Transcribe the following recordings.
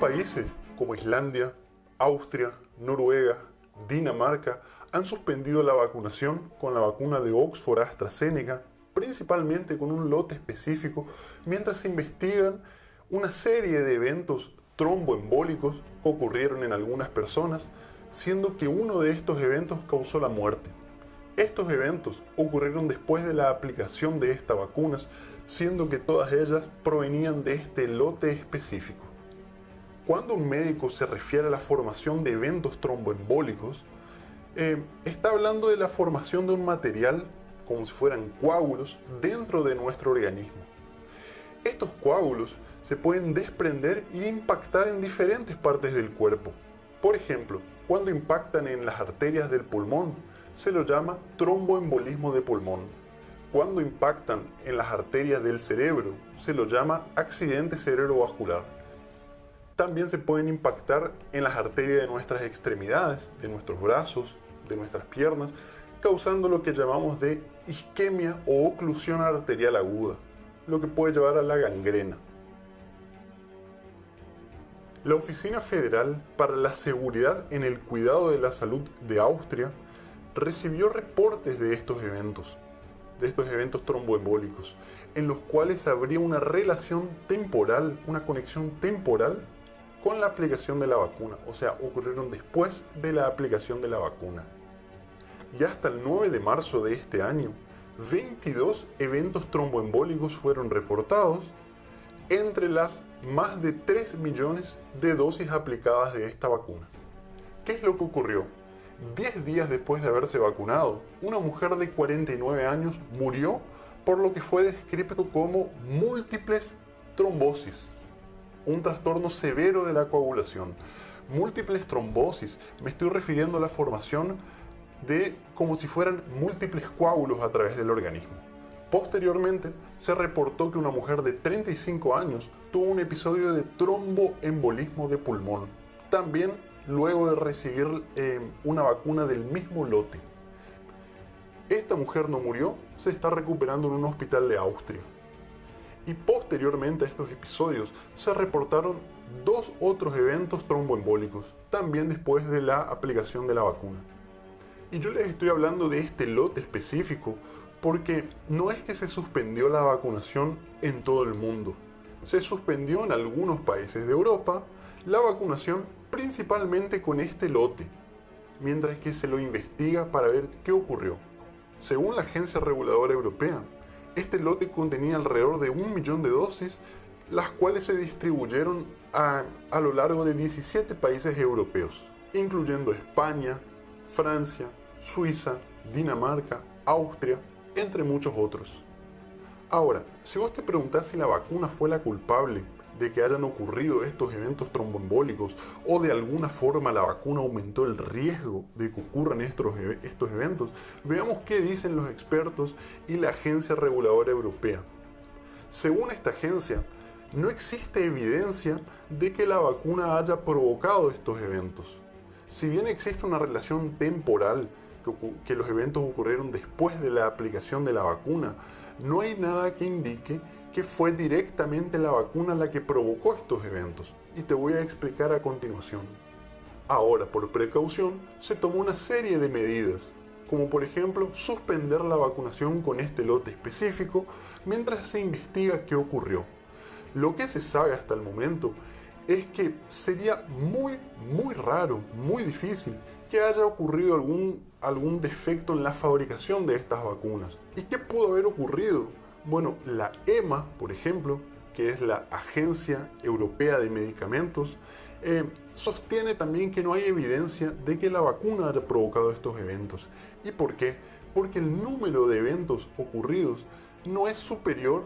países como Islandia, Austria, Noruega, Dinamarca han suspendido la vacunación con la vacuna de Oxford AstraZeneca, principalmente con un lote específico, mientras se investigan una serie de eventos tromboembólicos que ocurrieron en algunas personas, siendo que uno de estos eventos causó la muerte. Estos eventos ocurrieron después de la aplicación de estas vacunas, siendo que todas ellas provenían de este lote específico. Cuando un médico se refiere a la formación de eventos tromboembólicos, está hablando de la formación de un material como si fueran coágulos dentro de nuestro organismo. Estos coágulos se pueden desprender e impactar en diferentes partes del cuerpo. Por ejemplo, cuando impactan en las arterias del pulmón, se lo llama tromboembolismo de pulmón. Cuando impactan en las arterias del cerebro, se lo llama accidente cerebrovascular. También se pueden impactar en las arterias de nuestras extremidades, de nuestros brazos, de nuestras piernas, causando lo que llamamos de isquemia o oclusión arterial aguda, lo que puede llevar a la gangrena. La Oficina Federal para la Seguridad en el Cuidado de la Salud de Austria recibió reportes de estos eventos tromboembólicos, en los cuales habría una relación temporal, una conexión temporal con la aplicación de la vacuna, o sea, ocurrieron después de la aplicación de la vacuna. Y hasta el 9 de marzo de este año, 22 eventos tromboembólicos fueron reportados entre las más de 3 millones de dosis aplicadas de esta vacuna. ¿Qué es lo que ocurrió? 10 días después de haberse vacunado, una mujer de 49 años murió por lo que fue descrito como múltiples trombosis, un trastorno severo de la coagulación. Múltiples trombosis, me estoy refiriendo a la formación de como si fueran múltiples coágulos a través del organismo. Posteriormente, se reportó que una mujer de 35 años tuvo un episodio de tromboembolismo de pulmón, también luego de recibir una vacuna del mismo lote. Esta mujer no murió, se está recuperando en un hospital de Austria. Y posteriormente a estos episodios se reportaron 2 otros eventos tromboembólicos, también después de la aplicación de la vacuna. Y yo les estoy hablando de este lote específico porque no es que se suspendió la vacunación en todo el mundo. Se suspendió en algunos países de Europa la vacunación principalmente con este lote, mientras que se lo investiga para ver qué ocurrió. Según la Agencia Reguladora Europea, este lote contenía alrededor de 1 millón de dosis, las cuales se distribuyeron a lo largo de 17 países europeos, incluyendo España, Francia, Suiza, Dinamarca, Austria, entre muchos otros. Ahora, si vos te preguntás si la vacuna fue la culpable de que hayan ocurrido estos eventos tromboembólicos o de alguna forma la vacuna aumentó el riesgo de que ocurran estos eventos, veamos qué dicen los expertos y la Agencia Reguladora Europea. Según esta agencia, no existe evidencia de que la vacuna haya provocado estos eventos. Si bien existe una relación temporal, que los eventos ocurrieron después de la aplicación de la vacuna, no hay nada que indique que fue directamente la vacuna la que provocó estos eventos, y te voy a explicar a continuación. Ahora, por precaución, se tomó una serie de medidas, como por ejemplo suspender la vacunación con este lote específico mientras se investiga qué ocurrió. Lo que se sabe hasta el momento es que sería muy raro, muy difícil que haya ocurrido algún defecto en la fabricación de estas vacunas. ¿Y qué pudo haber ocurrido? Bueno, la EMA, por ejemplo, que es la Agencia Europea de Medicamentos, sostiene también que no hay evidencia de que la vacuna haya provocado estos eventos. ¿Y por qué? Porque el número de eventos ocurridos no es superior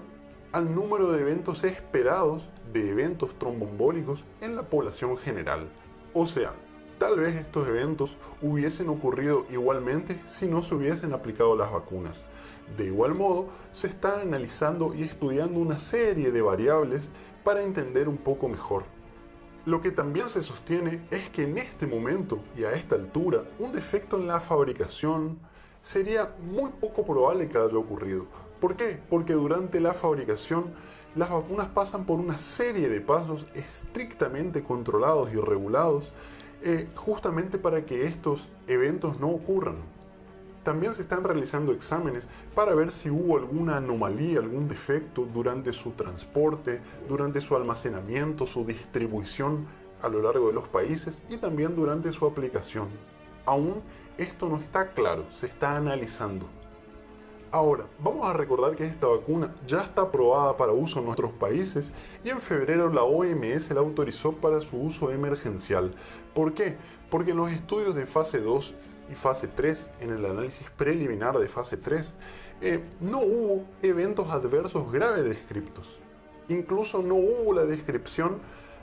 al número de eventos esperados de eventos tromboembólicos en la población general. O sea, tal vez estos eventos hubiesen ocurrido igualmente si no se hubiesen aplicado las vacunas. De igual modo, se están analizando y estudiando una serie de variables para entender un poco mejor. Lo que también se sostiene es que en este momento y a esta altura, un defecto en la fabricación sería muy poco probable que haya ocurrido. ¿Por qué? Porque durante la fabricación las vacunas pasan por una serie de pasos estrictamente controlados y regulados, justamente para que estos eventos no ocurran. También se están realizando exámenes para ver si hubo alguna anomalía, algún defecto durante su transporte, durante su almacenamiento, su distribución a lo largo de los países y también durante su aplicación. Aún esto no está claro, se está analizando. Ahora, vamos a recordar que esta vacuna ya está aprobada para uso en nuestros países y en febrero la OMS la autorizó para su uso emergencial. ¿Por qué? Porque en los estudios de fase 2 y fase 3, en el análisis preliminar de fase 3, no hubo eventos adversos graves descritos. Incluso no hubo la descripción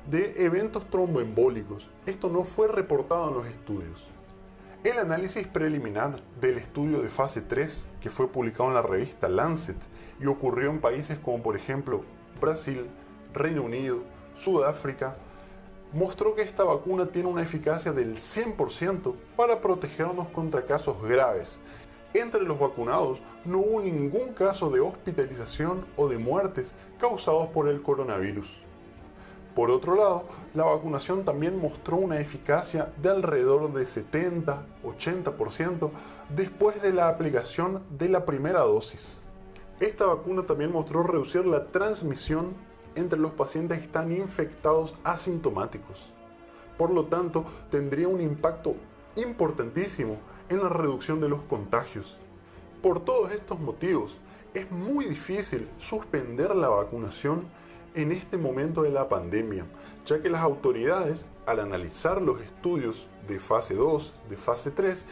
de eventos tromboembólicos. Esto no fue reportado en los estudios. El análisis preliminar del estudio de fase 3, que fue publicado en la revista Lancet y ocurrió en países como por ejemplo Brasil, Reino Unido, Sudáfrica, mostró que esta vacuna tiene una eficacia del 100% para protegernos contra casos graves. Entre los vacunados no hubo ningún caso de hospitalización o de muertes causados por el coronavirus. Por otro lado, la vacunación también mostró una eficacia de alrededor de 70-80% después de la aplicación de la primera dosis. Esta vacuna también mostró reducir la transmisión entre los pacientes que están infectados asintomáticos. Por lo tanto, tendría un impacto importantísimo en la reducción de los contagios. Por todos estos motivos, es muy difícil suspender la vacunación en este momento de la pandemia, ya que las autoridades, al analizar los estudios de fase 2, de fase 3,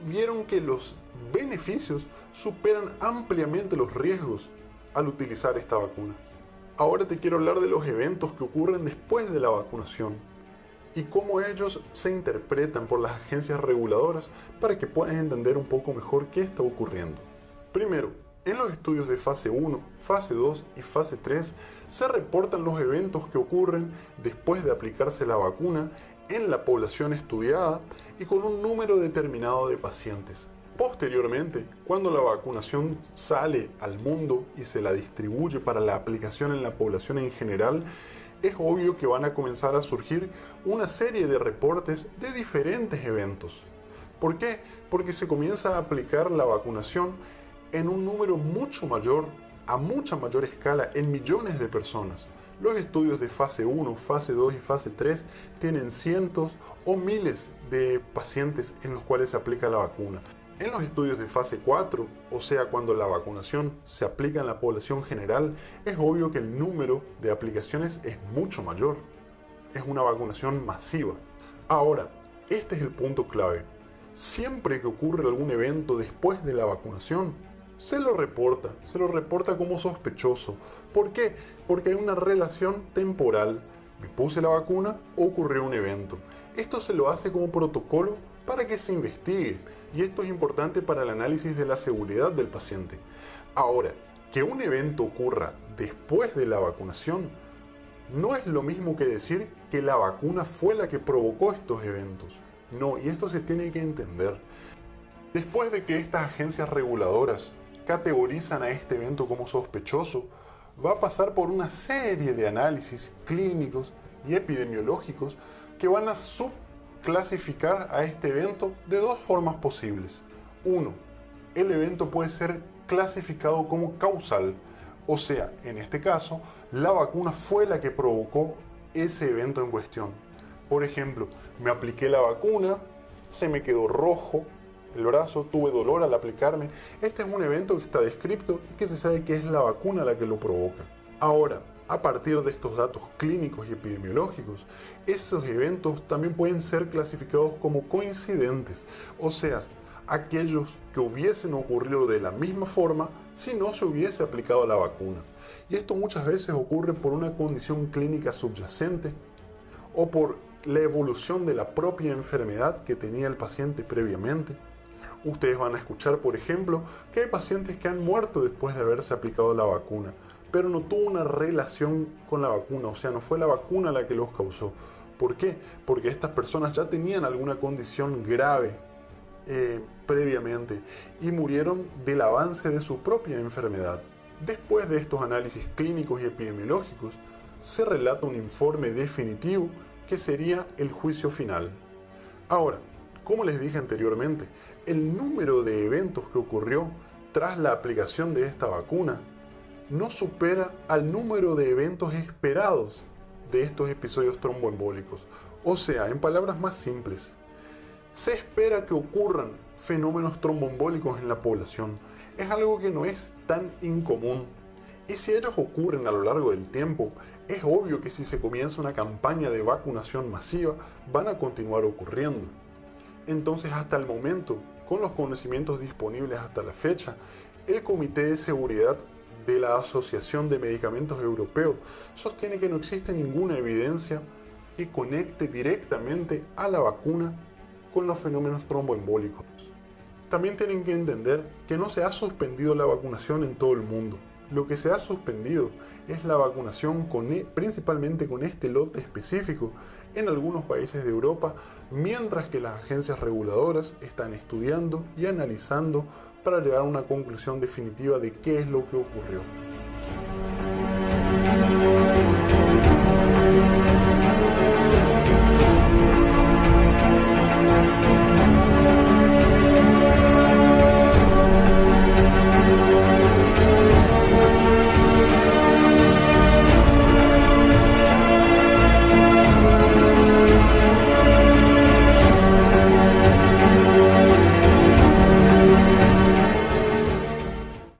vieron que los beneficios superan ampliamente los riesgos al utilizar esta vacuna. Ahora te quiero hablar de los eventos que ocurren después de la vacunación y cómo ellos se interpretan por las agencias reguladoras para que puedas entender un poco mejor qué está ocurriendo. Primero, en los estudios de fase 1, fase 2 y fase 3 se reportan los eventos que ocurren después de aplicarse la vacuna en la población estudiada y con un número determinado de pacientes. Posteriormente, cuando la vacunación sale al mundo y se la distribuye para la aplicación en la población en general, es obvio que van a comenzar a surgir una serie de reportes de diferentes eventos. ¿Por qué? Porque se comienza a aplicar la vacunación en un número mucho mayor, a mucha mayor escala, en millones de personas. Los estudios de fase 1, fase 2 y fase 3 tienen cientos o miles de pacientes en los cuales se aplica la vacuna. En los estudios de fase 4, o sea, cuando la vacunación se aplica en la población general, es obvio que el número de aplicaciones es mucho mayor. Es una vacunación masiva. Ahora, este es el punto clave. Siempre que ocurre algún evento después de la vacunación, se lo reporta como sospechoso. ¿Por qué? Porque hay una relación temporal. Me puse la vacuna, ocurrió un evento. Esto se lo hace como protocolo para que se investigue, y esto es importante para el análisis de la seguridad del paciente. Ahora, que un evento ocurra después de la vacunación no es lo mismo que decir que la vacuna fue la que provocó estos eventos. No, y esto se tiene que entender. Después de que estas agencias reguladoras categorizan a este evento como sospechoso, va a pasar por una serie de análisis clínicos y epidemiológicos que van a subclasificar a este evento de dos formas posibles. Uno, el evento puede ser clasificado como causal, o sea, en este caso, la vacuna fue la que provocó ese evento en cuestión. Por ejemplo, me apliqué la vacuna, se me quedó rojo el brazo, tuve dolor al aplicarme. Este es un evento que está descrito y que se sabe que es la vacuna la que lo provoca. Ahora, a partir de estos datos clínicos y epidemiológicos, esos eventos también pueden ser clasificados como coincidentes, o sea, aquellos que hubiesen ocurrido de la misma forma si no se hubiese aplicado la vacuna. Y esto muchas veces ocurre por una condición clínica subyacente o por la evolución de la propia enfermedad que tenía el paciente previamente. Ustedes van a escuchar, por ejemplo, que hay pacientes que han muerto después de haberse aplicado la vacuna, pero no tuvo una relación con la vacuna, o sea, no fue la vacuna la que los causó. ¿Por qué? Porque estas personas ya tenían alguna condición grave previamente y murieron del avance de su propia enfermedad. Después de estos análisis clínicos y epidemiológicos, se relata un informe definitivo que sería el juicio final. Ahora, como les dije anteriormente, el número de eventos que ocurrió tras la aplicación de esta vacuna no supera al número de eventos esperados de estos episodios tromboembólicos. O sea, en palabras más simples, se espera que ocurran fenómenos tromboembólicos en la población. Es algo que no es tan incomún. Y si ellos ocurren a lo largo del tiempo, es obvio que si se comienza una campaña de vacunación masiva, van a continuar ocurriendo. Entonces, hasta el momento, con los conocimientos disponibles hasta la fecha, el Comité de Seguridad de la Asociación de Medicamentos Europeos sostiene que no existe ninguna evidencia que conecte directamente a la vacuna con los fenómenos tromboembólicos. También tienen que entender que no se ha suspendido la vacunación en todo el mundo. Lo que se ha suspendido es la vacunación principalmente con este lote específico en algunos países de Europa, mientras que las agencias reguladoras están estudiando y analizando para llegar a una conclusión definitiva de qué es lo que ocurrió.